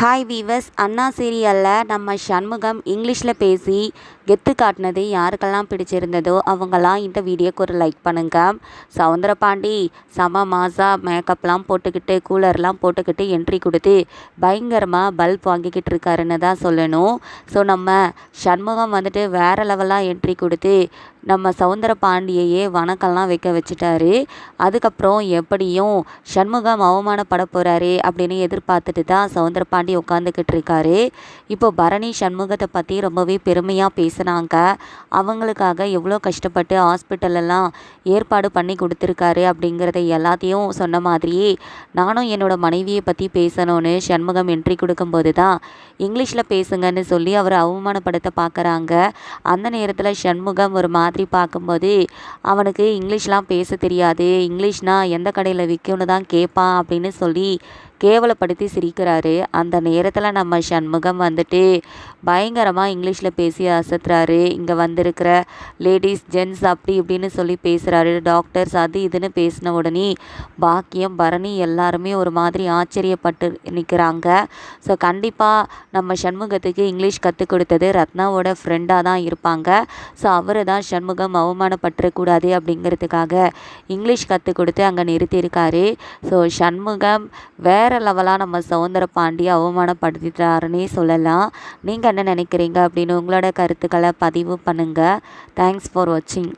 Hi viewers, அண்ணா சீரியலில் நம்ம சண்முகம் இங்கிலீஷில் பேசி கெத்து காட்டினது யாருக்கெல்லாம் பிடிச்சிருந்ததோ அவங்கெல்லாம் இந்த வீடியோக்கு ஒரு லைக் பண்ணுங்கள். சவுந்தரபாண்டி செம மாசா மேக்கப்லாம் போட்டுக்கிட்டு கூலர்லாம் போட்டுக்கிட்டு என்ட்ரி கொடுத்து பயங்கரமாக பல்ப் வாங்கிக்கிட்டு இருக்காருன்னு தான் சொல்லணும். ஸோ நம்ம சண்முகம் வந்துட்டு வேறு லெவலாக என்ட்ரி கொடுத்து நம்ம சவுந்தரபாண்டியையே வணக்கம்லாம் வைக்க வச்சுட்டாரு. அதுக்கப்புறம் எப்படியும் சண்முகம் அவமானப்பட போகிறாரு அப்படின்னு எதிர்பார்த்துட்டு தான் சவுந்தரபாண்டி உட்காந்துக்கிட்டு இருக்காரு. இப்போ பரணி சண்முகத்தை பற்றி ரொம்பவே பெருமையாக பேசுனாங்க. அவங்களுக்காக எவ்வளோ கஷ்டப்பட்டு ஹாஸ்பிட்டலெல்லாம் ஏற்பாடு பண்ணி கொடுத்துருக்காரு அப்படிங்கிறத எல்லாத்தையும் சொன்ன மாதிரியே நானும் என்னோட மனைவியை பற்றி பேசணும்னு சண்முகம் என்ட்ரி கொடுக்கும்போது தான் இங்கிலீஷில் பேசுங்கன்னு சொல்லி அவர் அவமானப்படுத்த பார்க்குறாங்க. அந்த நேரத்தில் சண்முகம் ஒரு மாதிரி பார்க்கும்போது அவனுக்கு இங்கிலீஷ்லாம் பேச தெரியாது, இங்கிலீஷ்னால் எந்த கடையில் விற்கும்னு தான் கேட்பான் அப்படின்னு சொல்லி கேவலப்படுத்தி சிரிக்கிறாரு. அந்த நேரத்தில் நம்ம சண்முகம் வந்துட்டு பயங்கரமாக இங்கிலீஷில் பேசி அசத்துறாரு. இங்கே வந்திருக்கிற லேடிஸ் ஜென்ட்ஸ் அப்படி இப்படின்னு சொல்லி பேசுகிறாரு. டாக்டர்ஸ் அது இதுன்னு பேசின உடனே பாக்கியம் பரணி எல்லாருமே ஒரு மாதிரி ஆச்சரியப்பட்டு நிற்கிறாங்க. ஸோ கண்டிப்பாக நம்ம சண்முகத்துக்கு இங்கிலீஷ் கற்றுக் கொடுத்தது ரத்னாவோட ஃப்ரெண்டாக தான் இருப்பாங்க. ஸோ அவர் தான் சண்முகம் அவமானப்பட்டுறக்கூடாது அப்படிங்கிறதுக்காக இங்கிலீஷ் கற்றுக் கொடுத்து அங்கே நிறுத்தியிருக்காரு. ஸோ சண்முகம் வேறு லெவலாக நம்ம சவுந்தரபாண்டியை அவமானப்படுத்திட்டாருன்னே சொல்லலாம். நீங்கள் என்ன நினைக்கிறீங்க அப்படின்னு உங்களோட கருத்துக்களை பதிவு பண்ணுங்கள். தேங்க்ஸ் ஃபார் வாட்சிங்.